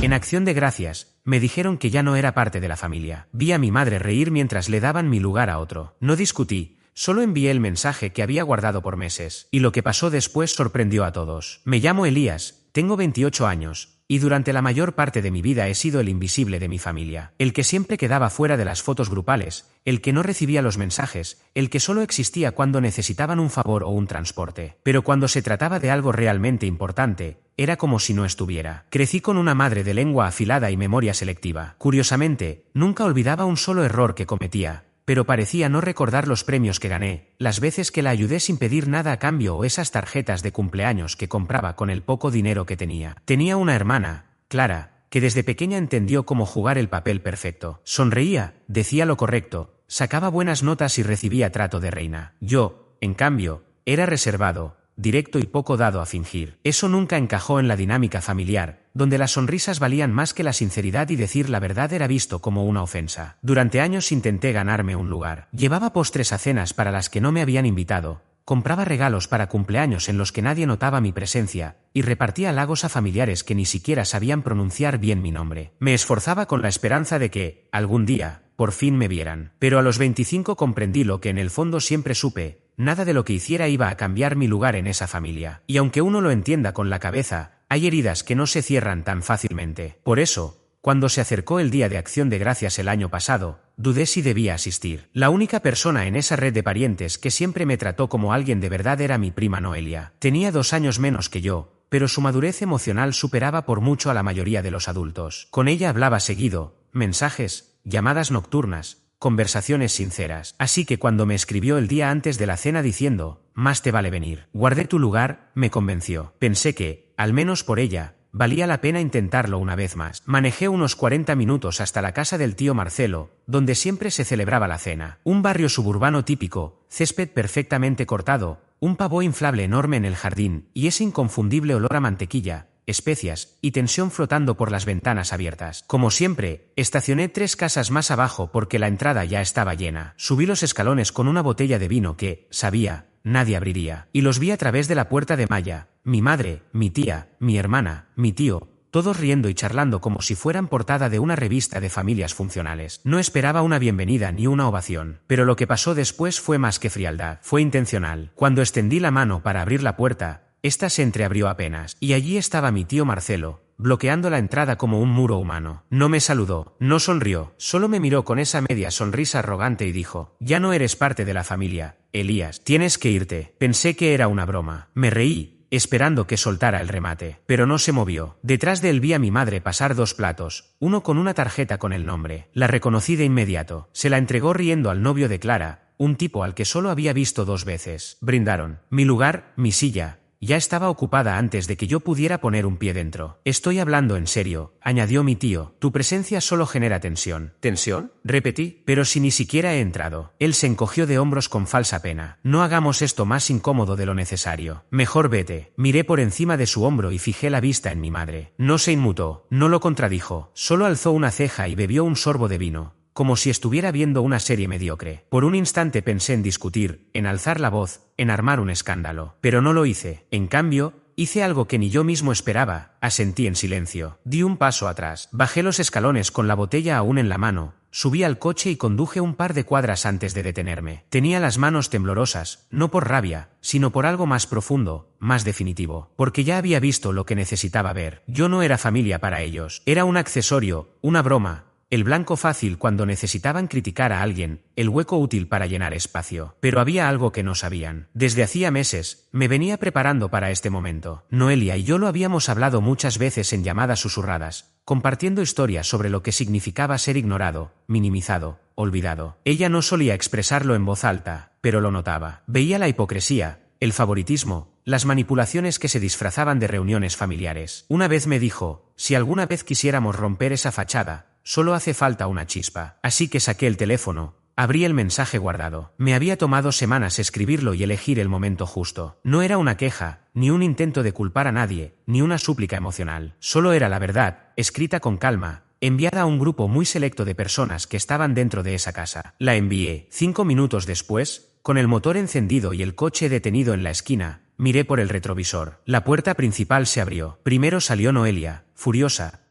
En Acción de Gracias, me dijeron que ya no era parte de la familia. Vi a mi madre reír mientras le daban mi lugar a otro. No discutí, solo envié el mensaje que había guardado por meses. Y lo que pasó después sorprendió a todos. Me llamo Elías, tengo 28 años. Y durante la mayor parte de mi vida he sido el invisible de mi familia, el que siempre quedaba fuera de las fotos grupales, el que no recibía los mensajes, el que solo existía cuando necesitaban un favor o un transporte. Pero cuando se trataba de algo realmente importante, era como si no estuviera. Crecí con una madre de lengua afilada y memoria selectiva. Curiosamente, nunca olvidaba un solo error que cometía, pero parecía no recordar los premios que gané, las veces que la ayudé sin pedir nada a cambio o esas tarjetas de cumpleaños que compraba con el poco dinero que tenía. Tenía una hermana, Clara, que desde pequeña entendió cómo jugar el papel perfecto. Sonreía, decía lo correcto, sacaba buenas notas y recibía trato de reina. Yo, en cambio, era reservado, directo y poco dado a fingir. Eso nunca encajó en la dinámica familiar, donde las sonrisas valían más que la sinceridad y decir la verdad era visto como una ofensa. Durante años intenté ganarme un lugar. Llevaba postres a cenas para las que no me habían invitado, compraba regalos para cumpleaños en los que nadie notaba mi presencia, y repartía halagos a familiares que ni siquiera sabían pronunciar bien mi nombre. Me esforzaba con la esperanza de que, algún día, por fin me vieran. Pero a los 25 comprendí lo que en el fondo siempre supe: nada de lo que hiciera iba a cambiar mi lugar en esa familia. Y aunque uno lo entienda con la cabeza, hay heridas que no se cierran tan fácilmente. Por eso, cuando se acercó el Día de Acción de Gracias el año pasado, dudé si debía asistir. La única persona en esa red de parientes que siempre me trató como alguien de verdad era mi prima Noelia. Tenía 2 años menos que yo, pero su madurez emocional superaba por mucho a la mayoría de los adultos. Con ella hablaba seguido, mensajes, llamadas nocturnas, conversaciones sinceras. Así que cuando me escribió el día antes de la cena diciendo, «Más te vale venir, guardé tu lugar», me convenció. Pensé que, al menos por ella, valía la pena intentarlo una vez más. Manejé unos 40 minutos hasta la casa del tío Marcelo, donde siempre se celebraba la cena. Un barrio suburbano típico, césped perfectamente cortado, un pavó inflable enorme en el jardín, y ese inconfundible olor a mantequilla, especias y tensión flotando por las ventanas abiertas. Como siempre, estacioné 3 casas más abajo porque la entrada ya estaba llena. Subí los escalones con una botella de vino que, sabía, nadie abriría. Y los vi a través de la puerta de malla, mi madre, mi tía, mi hermana, mi tío, todos riendo y charlando como si fueran portada de una revista de familias funcionales. No esperaba una bienvenida ni una ovación, pero lo que pasó después fue más que frialdad. Fue intencional. Cuando extendí la mano para abrir la puerta, esta se entreabrió apenas, y allí estaba mi tío Marcelo, bloqueando la entrada como un muro humano. No me saludó, no sonrió, solo me miró con esa media sonrisa arrogante y dijo, «Ya no eres parte de la familia, Elías, tienes que irte». Pensé que era una broma. Me reí, esperando que soltara el remate, pero no se movió. Detrás de él vi a mi madre pasar 2 platos, uno con una tarjeta con el nombre. La reconocí de inmediato. Se la entregó riendo al novio de Clara, un tipo al que solo había visto 2 veces. Brindaron. Mi lugar, mi silla, ya estaba ocupada antes de que yo pudiera poner un pie dentro. «Estoy hablando en serio», añadió mi tío. «Tu presencia solo genera tensión». «¿Tensión?», repetí. «Pero si ni siquiera he entrado». Él se encogió de hombros con falsa pena. «No hagamos esto más incómodo de lo necesario. Mejor vete». Miré por encima de su hombro y fijé la vista en mi madre. No se inmutó, no lo contradijo, solo alzó una ceja y bebió un sorbo de vino, como si estuviera viendo una serie mediocre. Por un instante pensé en discutir, en alzar la voz, en armar un escándalo. Pero no lo hice. En cambio, hice algo que ni yo mismo esperaba. Asentí en silencio. Di un paso atrás. Bajé los escalones con la botella aún en la mano. Subí al coche y conduje un par de cuadras antes de detenerme. Tenía las manos temblorosas, no por rabia, sino por algo más profundo, más definitivo. Porque ya había visto lo que necesitaba ver. Yo no era familia para ellos. Era un accesorio, una broma. El blanco fácil cuando necesitaban criticar a alguien, el hueco útil para llenar espacio. Pero había algo que no sabían. Desde hacía meses, me venía preparando para este momento. Noelia y yo lo habíamos hablado muchas veces en llamadas susurradas, compartiendo historias sobre lo que significaba ser ignorado, minimizado, olvidado. Ella no solía expresarlo en voz alta, pero lo notaba. Veía la hipocresía, el favoritismo, las manipulaciones que se disfrazaban de reuniones familiares. Una vez me dijo, si alguna vez quisiéramos romper esa fachada, solo hace falta una chispa. Así que saqué el teléfono, abrí el mensaje guardado. Me había tomado semanas escribirlo y elegir el momento justo. No era una queja, ni un intento de culpar a nadie, ni una súplica emocional. Solo era la verdad, escrita con calma, enviada a un grupo muy selecto de personas que estaban dentro de esa casa. La envié. 5 minutos después, con el motor encendido y el coche detenido en la esquina, miré por el retrovisor. La puerta principal se abrió. Primero salió Noelia, furiosa,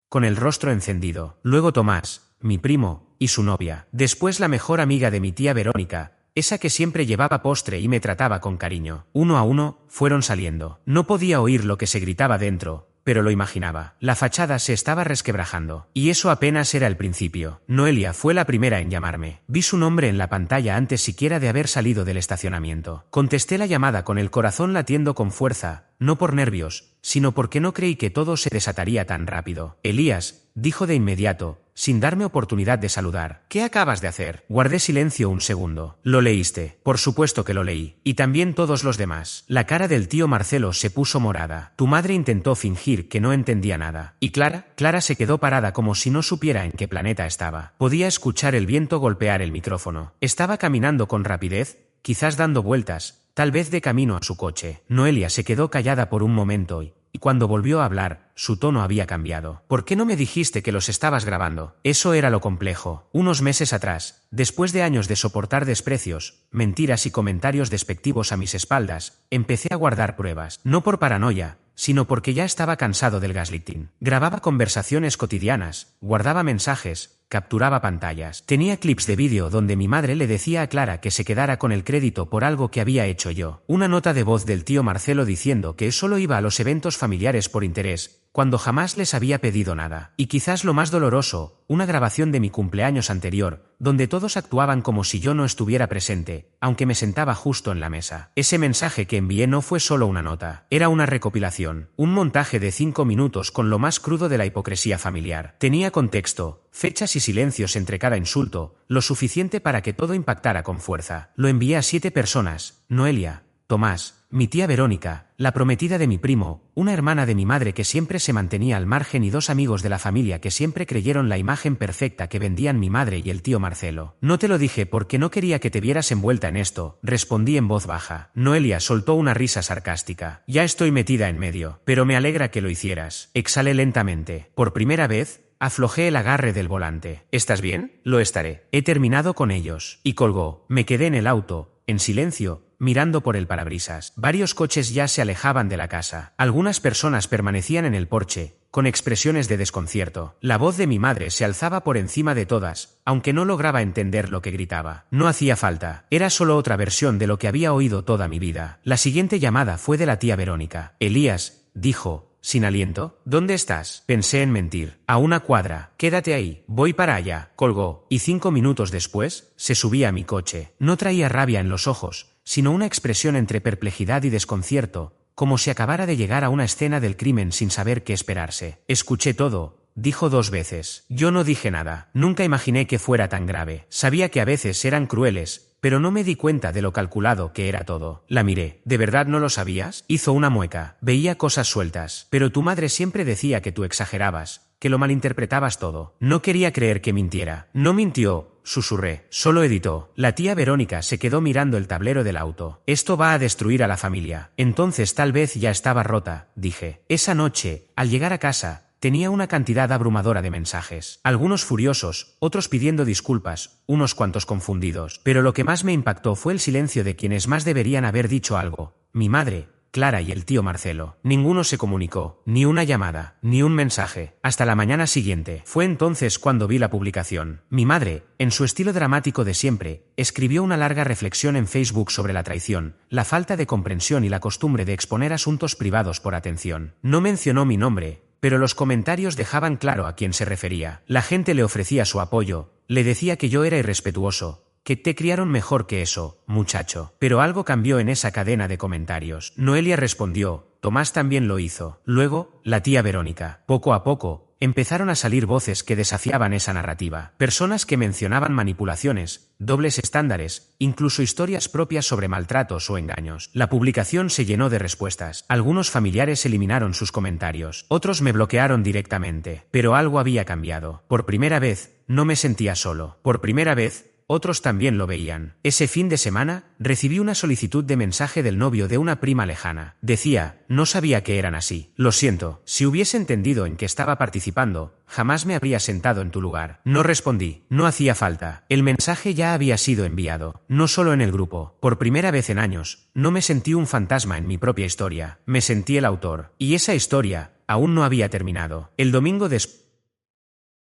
con el rostro encendido. Luego Tomás, mi primo, y su novia. Después la mejor amiga de mi tía Verónica, esa que siempre llevaba postre y me trataba con cariño. Uno a uno, fueron saliendo. No podía oír lo que se gritaba dentro, pero lo imaginaba. La fachada se estaba resquebrajando. Y eso apenas era el principio. Noelia fue la primera en llamarme. Vi su nombre en la pantalla antes siquiera de haber salido del estacionamiento. Contesté la llamada con el corazón latiendo con fuerza, no por nervios, sino porque no creí que todo se desataría tan rápido. Elías, dijo de inmediato, sin darme oportunidad de saludar. ¿Qué acabas de hacer? Guardé silencio un segundo. ¿Lo leíste? Por supuesto que lo leí. Y también todos los demás. La cara del tío Marcelo se puso morada. Tu madre intentó fingir que no entendía nada. ¿Y Clara? Clara se quedó parada como si no supiera en qué planeta estaba. Podía escuchar el viento golpear el micrófono. Estaba caminando con rapidez, quizás dando vueltas, tal vez de camino a su coche. Noelia se quedó callada por un momento y cuando volvió a hablar, su tono había cambiado. ¿Por qué no me dijiste que los estabas grabando? Eso era lo complejo. Unos meses atrás, después de años de soportar desprecios, mentiras y comentarios despectivos a mis espaldas, empecé a guardar pruebas. No por paranoia, sino porque ya estaba cansado del gaslighting. Grababa conversaciones cotidianas, guardaba mensajes, capturaba pantallas. Tenía clips de vídeo donde mi madre le decía a Clara que se quedara con el crédito por algo que había hecho yo. Una nota de voz del tío Marcelo diciendo que solo iba a los eventos familiares por interés, cuando jamás les había pedido nada. Y quizás lo más doloroso, una grabación de mi cumpleaños anterior, donde todos actuaban como si yo no estuviera presente, aunque me sentaba justo en la mesa. Ese mensaje que envié no fue solo una nota, era una recopilación, un montaje de 5 minutos con lo más crudo de la hipocresía familiar. Tenía contexto, fechas y silencios entre cada insulto, lo suficiente para que todo impactara con fuerza. Lo envié a 7 personas: Noelia, Tomás, mi tía Verónica, la prometida de mi primo, una hermana de mi madre que siempre se mantenía al margen y 2 amigos de la familia que siempre creyeron la imagen perfecta que vendían mi madre y el tío Marcelo. No te lo dije porque no quería que te vieras envuelta en esto, respondí en voz baja. Noelia soltó una risa sarcástica. Ya estoy metida en medio, pero me alegra que lo hicieras. Exhalé lentamente. Por primera vez, aflojé el agarre del volante. ¿Estás bien? Lo estaré. He terminado con ellos. Y colgó. Me quedé en el auto, en silencio, mirando por el parabrisas. Varios coches ya se alejaban de la casa. Algunas personas permanecían en el porche, con expresiones de desconcierto. La voz de mi madre se alzaba por encima de todas, aunque no lograba entender lo que gritaba. No hacía falta. Era solo otra versión de lo que había oído toda mi vida. La siguiente llamada fue de la tía Verónica. Elías, dijo, sin aliento. ¿Dónde estás? Pensé en mentir. A una cuadra. Quédate ahí. Voy para allá. Colgó. Y 5 minutos después, se subía a mi coche. No traía rabia en los ojos, sino una expresión entre perplejidad y desconcierto, como si acabara de llegar a una escena del crimen sin saber qué esperarse. Escuché todo, dijo 2 veces. Yo no dije nada. Nunca imaginé que fuera tan grave. Sabía que a veces eran crueles, pero no me di cuenta de lo calculado que era todo. La miré. ¿De verdad no lo sabías? Hizo una mueca. Veía cosas sueltas. Pero tu madre siempre decía que tú exagerabas, que lo malinterpretabas todo. No quería creer que mintiera. No mintió, susurré. Solo editó. La tía Verónica se quedó mirando el tablero del auto. Esto va a destruir a la familia. Entonces tal vez ya estaba rota, dije. Esa noche, al llegar a casa, tenía una cantidad abrumadora de mensajes. Algunos furiosos, otros pidiendo disculpas, unos cuantos confundidos. Pero lo que más me impactó fue el silencio de quienes más deberían haber dicho algo. Mi madre, Clara y el tío Marcelo. Ninguno se comunicó, ni una llamada, ni un mensaje. Hasta la mañana siguiente. Fue entonces cuando vi la publicación. Mi madre, en su estilo dramático de siempre, escribió una larga reflexión en Facebook sobre la traición, la falta de comprensión y la costumbre de exponer asuntos privados por atención. No mencionó mi nombre, pero los comentarios dejaban claro a quién se refería. La gente le ofrecía su apoyo, le decía que yo era irrespetuoso, que te criaron mejor que eso, muchacho. Pero algo cambió en esa cadena de comentarios. Noelia respondió, Tomás también lo hizo. Luego, la tía Verónica. Poco a poco, empezaron a salir voces que desafiaban esa narrativa. Personas que mencionaban manipulaciones, dobles estándares, incluso historias propias sobre maltratos o engaños. La publicación se llenó de respuestas. Algunos familiares eliminaron sus comentarios. Otros me bloquearon directamente. Pero algo había cambiado. Por primera vez, no me sentía solo. Por primera vez, otros también lo veían. Ese fin de semana, recibí una solicitud de mensaje del novio de una prima lejana. Decía, no sabía que eran así. Lo siento, si hubiese entendido en qué estaba participando, jamás me habría sentado en tu lugar. No respondí, no hacía falta. El mensaje ya había sido enviado. No solo en el grupo. Por primera vez en años, no me sentí un fantasma en mi propia historia. Me sentí el autor. Y esa historia aún no había terminado. El domingo después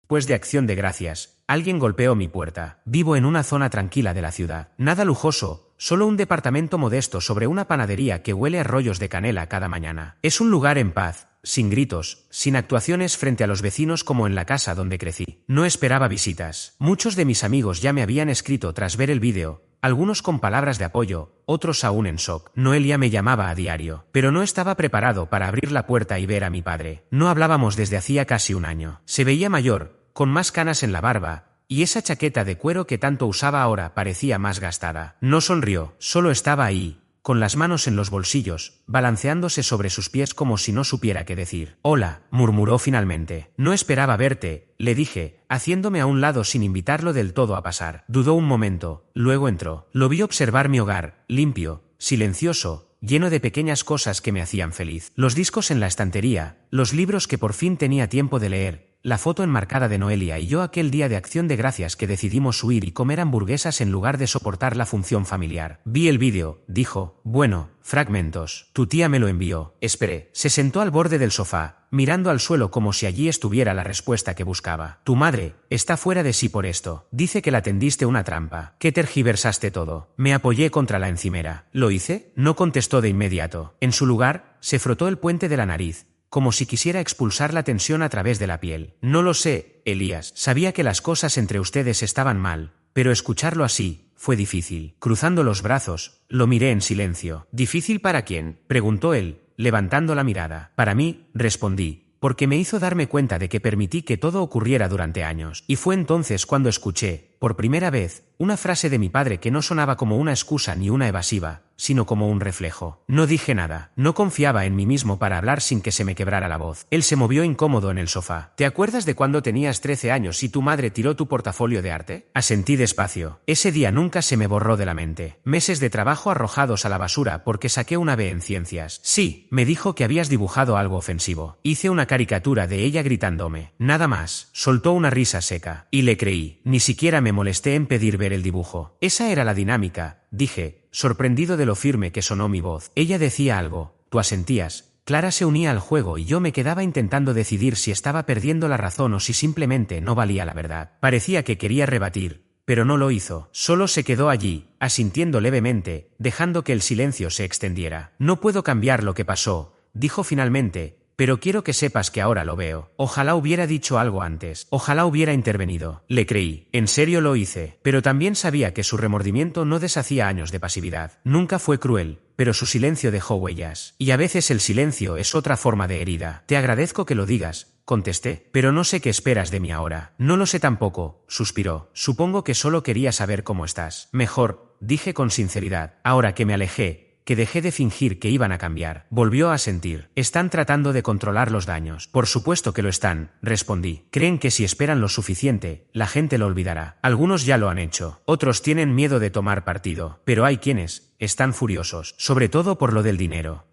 Pues de Acción de Gracias, alguien golpeó mi puerta. Vivo en una zona tranquila de la ciudad. Nada lujoso, solo un departamento modesto sobre una panadería que huele a rollos de canela cada mañana. Es un lugar en paz, sin gritos, sin actuaciones frente a los vecinos como en la casa donde crecí. No esperaba visitas. Muchos de mis amigos ya me habían escrito tras ver el vídeo, algunos con palabras de apoyo, otros aún en shock. Noelia me llamaba a diario, pero no estaba preparado para abrir la puerta y ver a mi padre. No hablábamos desde hacía casi un año. Se veía mayor, con más canas en la barba, y esa chaqueta de cuero que tanto usaba ahora parecía más gastada. No sonrió, solo estaba ahí, con las manos en los bolsillos, balanceándose sobre sus pies como si no supiera qué decir. «Hola», murmuró finalmente. «No esperaba verte», le dije, haciéndome a un lado sin invitarlo del todo a pasar. Dudó un momento, luego entró. Lo vi observar mi hogar, limpio, silencioso, lleno de pequeñas cosas que me hacían feliz. Los discos en la estantería, los libros que por fin tenía tiempo de leer, la foto enmarcada de Noelia y yo aquel día de Acción de Gracias que decidimos huir y comer hamburguesas en lugar de soportar la función familiar. Vi el vídeo, dijo. Bueno, fragmentos. Tu tía me lo envió. Esperé. Se sentó al borde del sofá, mirando al suelo como si allí estuviera la respuesta que buscaba. Tu madre está fuera de sí por esto. Dice que la tendiste una trampa, que tergiversaste todo. Me apoyé contra la encimera. ¿Lo hice? No contestó de inmediato. En su lugar, se frotó el puente de la nariz, como si quisiera expulsar la tensión a través de la piel. No lo sé, Elías. Sabía que las cosas entre ustedes estaban mal, pero escucharlo así fue difícil. Cruzando los brazos, lo miré en silencio. ¿Difícil para quién?, preguntó él, levantando la mirada. Para mí, respondí, porque me hizo darme cuenta de que permití que todo ocurriera durante años. Y fue entonces cuando escuché, por primera vez, una frase de mi padre que no sonaba como una excusa ni una evasiva, sino como un reflejo. No dije nada. No confiaba en mí mismo para hablar sin que se me quebrara la voz. Él se movió incómodo en el sofá. ¿Te acuerdas de cuando tenías 13 años y tu madre tiró tu portafolio de arte? Asentí despacio. Ese día nunca se me borró de la mente. Meses de trabajo arrojados a la basura porque saqué una B en ciencias. Sí, me dijo que habías dibujado algo ofensivo. Hice una caricatura de ella gritándome. Nada más. Soltó una risa seca. Y le creí. Ni siquiera me molesté en pedir ver el dibujo. Esa era la dinámica, dije, sorprendido de lo firme que sonó mi voz. Ella decía algo, tú asentías. Clara se unía al juego y yo me quedaba intentando decidir si estaba perdiendo la razón o si simplemente no valía la verdad. Parecía que quería rebatir, pero no lo hizo. Solo se quedó allí, asintiendo levemente, dejando que el silencio se extendiera. No puedo cambiar lo que pasó, dijo finalmente, pero quiero que sepas que ahora lo veo. Ojalá hubiera dicho algo antes. Ojalá hubiera intervenido. Le creí. En serio lo hice. Pero también sabía que su remordimiento no deshacía años de pasividad. Nunca fue cruel, pero su silencio dejó huellas. Y a veces el silencio es otra forma de herida. Te agradezco que lo digas, contesté. Pero no sé qué esperas de mí ahora. No lo sé tampoco, suspiró. Supongo que solo quería saber cómo estás. Mejor, dije con sinceridad. Ahora que me alejé, que dejé de fingir que iban a cambiar. Volvió a sentir. Están tratando de controlar los daños. Por supuesto que lo están, respondí. Creen que si esperan lo suficiente, la gente lo olvidará. Algunos ya lo han hecho. Otros tienen miedo de tomar partido. Pero hay quienes están furiosos, sobre todo por lo del dinero.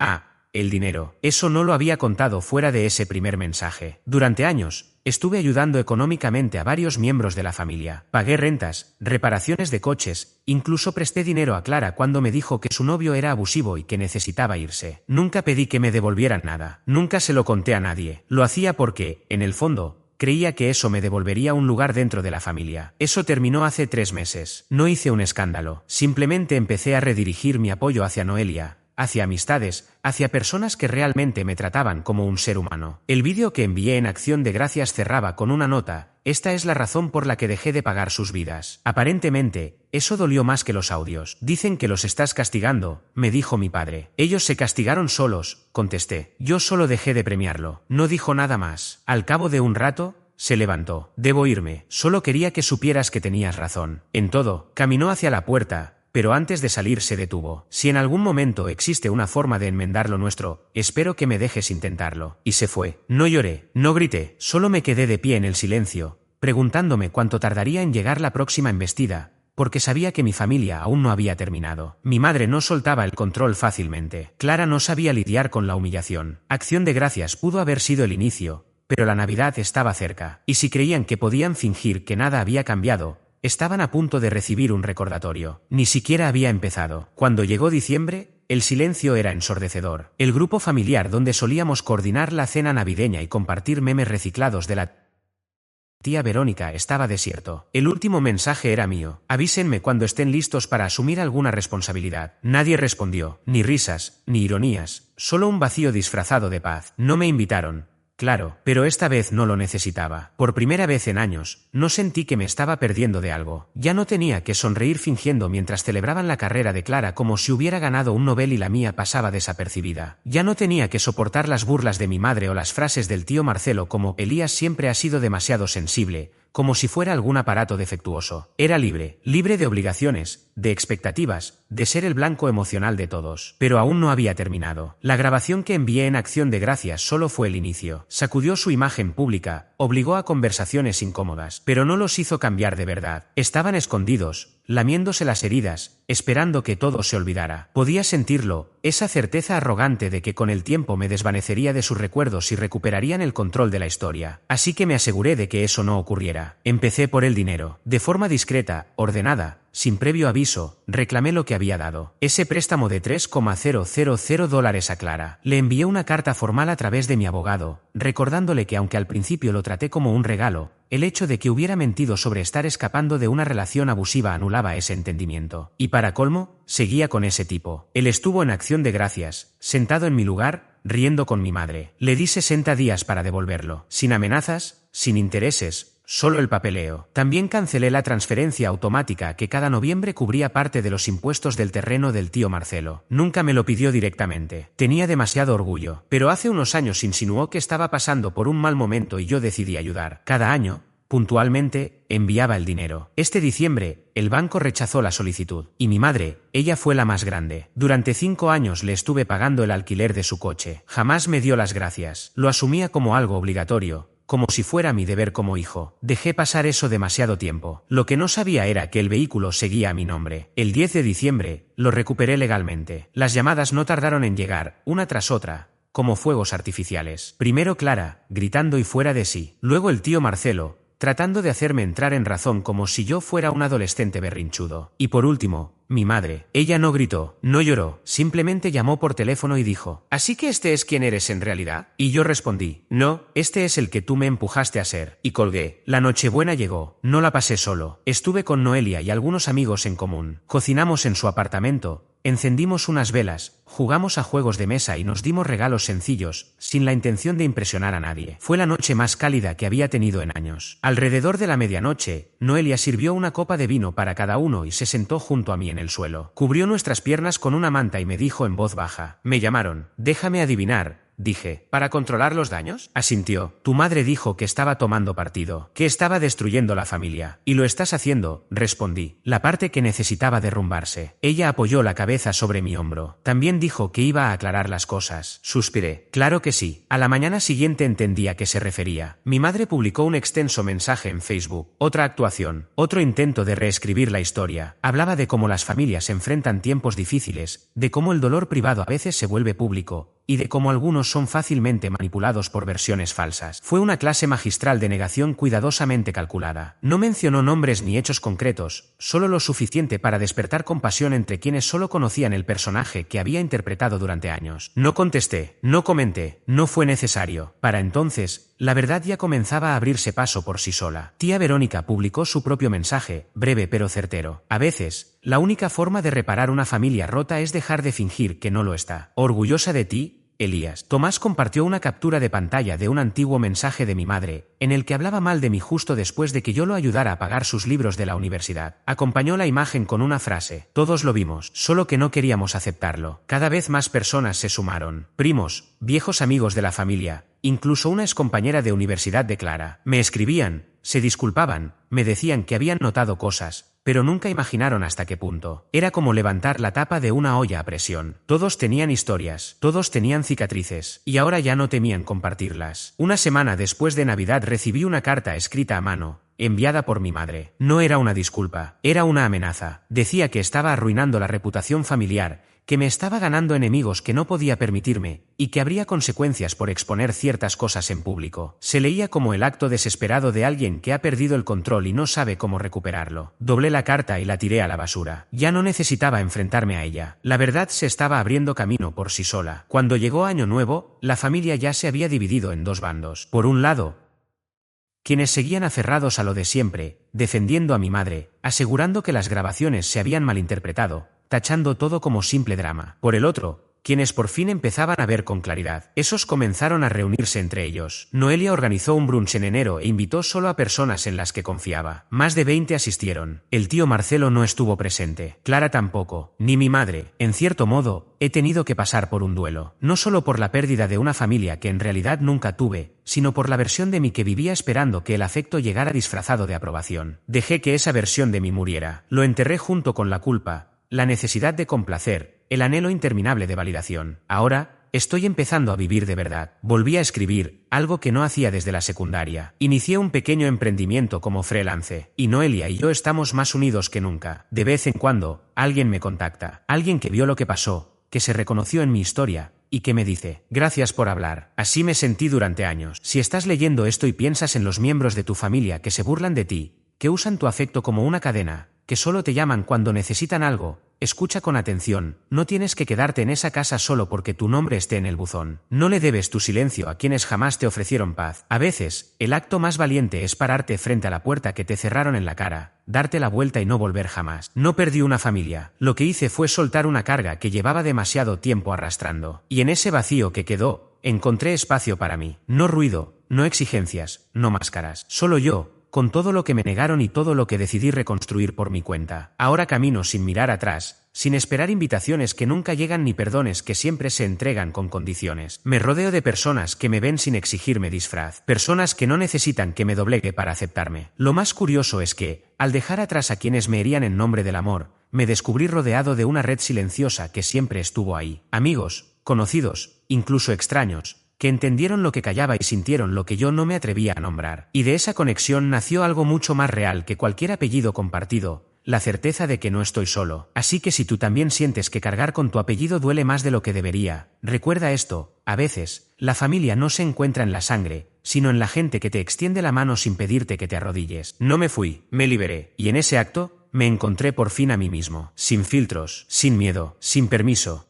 El dinero. Eso no lo había contado fuera de ese primer mensaje. Durante años, estuve ayudando económicamente a varios miembros de la familia. Pagué rentas, reparaciones de coches, incluso presté dinero a Clara cuando me dijo que su novio era abusivo y que necesitaba irse. Nunca pedí que me devolvieran nada. Nunca se lo conté a nadie. Lo hacía porque, en el fondo, creía que eso me devolvería un lugar dentro de la familia. Eso terminó hace 3 meses. No hice un escándalo. Simplemente empecé a redirigir mi apoyo hacia Noelia, hacia amistades, hacia personas que realmente me trataban como un ser humano. El vídeo que envié en Acción de Gracias cerraba con una nota: esta es la razón por la que dejé de pagar sus vidas. Aparentemente, eso dolió más que los audios. Dicen que los estás castigando, me dijo mi padre. Ellos se castigaron solos, contesté. Yo solo dejé de premiarlo. No dijo nada más. Al cabo de un rato, se levantó. Debo irme. Solo quería que supieras que tenías razón. En todo, caminó hacia la puerta, pero antes de salir se detuvo. Si en algún momento existe una forma de enmendar lo nuestro, espero que me dejes intentarlo. Y se fue. No lloré, no grité, solo me quedé de pie en el silencio, preguntándome cuánto tardaría en llegar la próxima embestida, porque sabía que mi familia aún no había terminado. Mi madre no soltaba el control fácilmente. Clara no sabía lidiar con la humillación. Acción de Gracias pudo haber sido el inicio, pero la Navidad estaba cerca, y si creían que podían fingir que nada había cambiado, estaban a punto de recibir un recordatorio. Ni siquiera había empezado. Cuando llegó diciembre, el silencio era ensordecedor. El grupo familiar donde solíamos coordinar la cena navideña y compartir memes reciclados de la Tía Verónica estaba desierto. El último mensaje era mío. Avísenme cuando estén listos para asumir alguna responsabilidad. Nadie respondió. Ni risas, ni ironías. Solo un vacío disfrazado de paz. No me invitaron. Claro, pero esta vez no lo necesitaba. Por primera vez en años, no sentí que me estaba perdiendo de algo. Ya no tenía que sonreír fingiendo mientras celebraban la carrera de Clara como si hubiera ganado un Nobel y la mía pasaba desapercibida. Ya no tenía que soportar las burlas de mi madre o las frases del tío Marcelo como Elías siempre ha sido demasiado sensible, como si fuera algún aparato defectuoso. Era libre, libre de obligaciones, de expectativas, de ser el blanco emocional de todos. Pero aún no había terminado. La grabación que envié en Acción de Gracias solo fue el inicio. Sacudió su imagen pública, obligó a conversaciones incómodas, pero no los hizo cambiar de verdad. Estaban escondidos, lamiéndose las heridas, esperando que todo se olvidara. Podía sentirlo, esa certeza arrogante de que con el tiempo me desvanecería de sus recuerdos y recuperarían el control de la historia. Así que me aseguré de que eso no ocurriera. Empecé por el dinero. De forma discreta, ordenada, sin previo aviso, reclamé lo que había dado. Ese préstamo de $3,000 a Clara. Le envié una carta formal a través de mi abogado, recordándole que aunque al principio lo traté como un regalo, el hecho de que hubiera mentido sobre estar escapando de una relación abusiva anulaba ese entendimiento. Y para colmo, seguía con ese tipo. Él estuvo en Acción de Gracias, sentado en mi lugar, riendo con mi madre. Le di 60 días para devolverlo. Sin amenazas, sin intereses, solo el papeleo. También cancelé la transferencia automática que cada noviembre cubría parte de los impuestos del terreno del tío Marcelo. Nunca me lo pidió directamente. Tenía demasiado orgullo. Pero hace unos años insinuó que estaba pasando por un mal momento y yo decidí ayudar. Cada año, puntualmente, enviaba el dinero. Este diciembre, el banco rechazó la solicitud. Y mi madre, ella fue la más grande. Durante 5 años le estuve pagando el alquiler de su coche. Jamás me dio las gracias. Lo asumía como algo obligatorio, como si fuera mi deber como hijo. Dejé pasar eso demasiado tiempo. Lo que no sabía era que el vehículo seguía a mi nombre. El 10 de diciembre, lo recuperé legalmente. Las llamadas no tardaron en llegar, una tras otra, como fuegos artificiales. Primero Clara, gritando y fuera de sí. Luego el tío Marcelo, tratando de hacerme entrar en razón como si yo fuera un adolescente berrinchudo. Y por último, mi madre. Ella no gritó, no lloró, simplemente llamó por teléfono y dijo: ¿así que este es quien eres en realidad? Y yo respondí: no, este es el que tú me empujaste a ser. Y colgué. La Nochebuena llegó. No la pasé solo. Estuve con Noelia y algunos amigos en común. Cocinamos en su apartamento. Encendimos unas velas, jugamos a juegos de mesa y nos dimos regalos sencillos, sin la intención de impresionar a nadie. Fue la noche más cálida que había tenido en años. Alrededor de la medianoche, Noelia sirvió una copa de vino para cada uno y se sentó junto a mí en el suelo. Cubrió nuestras piernas con una manta y me dijo en voz baja: me llamaron. Déjame adivinar. Dije: ¿para controlar los daños? Asintió. Tu madre dijo que estaba tomando partido, que estaba destruyendo la familia. Y lo estás haciendo, respondí. La parte que necesitaba derrumbarse. Ella apoyó la cabeza sobre mi hombro. También dijo que iba a aclarar las cosas. Suspiré. Claro que sí. A la mañana siguiente entendí a qué se refería. Mi madre publicó un extenso mensaje en Facebook. Otra actuación. Otro intento de reescribir la historia. Hablaba de cómo las familias enfrentan tiempos difíciles, de cómo el dolor privado a veces se vuelve público, y de cómo algunos son fácilmente manipulados por versiones falsas. Fue una clase magistral de negación cuidadosamente calculada. No mencionó nombres ni hechos concretos, solo lo suficiente para despertar compasión entre quienes solo conocían el personaje que había interpretado durante años. No contesté, no comenté, no fue necesario. Para entonces, la verdad ya comenzaba a abrirse paso por sí sola. Tía Verónica publicó su propio mensaje, breve pero certero. A veces, la única forma de reparar una familia rota es dejar de fingir que no lo está. Orgullosa de ti, Elías. Tomás compartió una captura de pantalla de un antiguo mensaje de mi madre, en el que hablaba mal de mí justo después de que yo lo ayudara a pagar sus libros de la universidad. Acompañó la imagen con una frase: todos lo vimos, solo que no queríamos aceptarlo. Cada vez más personas se sumaron. Primos, viejos amigos de la familia, incluso una excompañera de universidad de Clara. Me escribían, se disculpaban, me decían que habían notado cosas, pero nunca imaginaron hasta qué punto. Era como levantar la tapa de una olla a presión. Todos tenían historias, todos tenían cicatrices, y ahora ya no temían compartirlas. Una semana después de Navidad recibí una carta escrita a mano, enviada por mi madre. No era una disculpa, era una amenaza. Decía que estaba arruinando la reputación familiar, que me estaba ganando enemigos que no podía permitirme, y que habría consecuencias por exponer ciertas cosas en público. Se leía como el acto desesperado de alguien que ha perdido el control y no sabe cómo recuperarlo. Doblé la carta y la tiré a la basura. Ya no necesitaba enfrentarme a ella. La verdad se estaba abriendo camino por sí sola. Cuando llegó Año Nuevo, la familia ya se había dividido en dos bandos. Por un lado, quienes seguían aferrados a lo de siempre, defendiendo a mi madre, asegurando que las grabaciones se habían malinterpretado, tachando todo como simple drama. Por el otro, quienes por fin empezaban a ver con claridad. Esos comenzaron a reunirse entre ellos. Noelia organizó un brunch en enero e invitó solo a personas en las que confiaba. Más de 20 asistieron. El tío Marcelo no estuvo presente. Clara tampoco, ni mi madre. En cierto modo, he tenido que pasar por un duelo. No solo por la pérdida de una familia que en realidad nunca tuve, sino por la versión de mí que vivía esperando que el afecto llegara disfrazado de aprobación. Dejé que esa versión de mí muriera. Lo enterré junto con la culpa, la necesidad de complacer, el anhelo interminable de validación. Ahora, estoy empezando a vivir de verdad. Volví a escribir, algo que no hacía desde la secundaria. Inicié un pequeño emprendimiento como freelance, y Noelia y yo estamos más unidos que nunca. De vez en cuando, alguien me contacta, alguien que vio lo que pasó, que se reconoció en mi historia, y que me dice, gracias por hablar. Así me sentí durante años. Si estás leyendo esto y piensas en los miembros de tu familia que se burlan de ti, que usan tu afecto como una cadena, que solo te llaman cuando necesitan algo, escucha con atención, no tienes que quedarte en esa casa solo porque tu nombre esté en el buzón. No le debes tu silencio a quienes jamás te ofrecieron paz. A veces, el acto más valiente es pararte frente a la puerta que te cerraron en la cara, darte la vuelta y no volver jamás. No perdí una familia, lo que hice fue soltar una carga que llevaba demasiado tiempo arrastrando. Y en ese vacío que quedó, encontré espacio para mí. No ruido, no exigencias, no máscaras. Solo yo, con todo lo que me negaron y todo lo que decidí reconstruir por mi cuenta. Ahora camino sin mirar atrás, sin esperar invitaciones que nunca llegan ni perdones que siempre se entregan con condiciones. Me rodeo de personas que me ven sin exigirme disfraz, personas que no necesitan que me doblegue para aceptarme. Lo más curioso es que, al dejar atrás a quienes me herían en nombre del amor, me descubrí rodeado de una red silenciosa que siempre estuvo ahí. Amigos, conocidos, incluso extraños, que entendieron lo que callaba y sintieron lo que yo no me atrevía a nombrar. Y de esa conexión nació algo mucho más real que cualquier apellido compartido, la certeza de que no estoy solo. Así que si tú también sientes que cargar con tu apellido duele más de lo que debería, recuerda esto, a veces, la familia no se encuentra en la sangre, sino en la gente que te extiende la mano sin pedirte que te arrodilles. No me fui, me liberé, y en ese acto, me encontré por fin a mí mismo, sin filtros, sin miedo, sin permiso,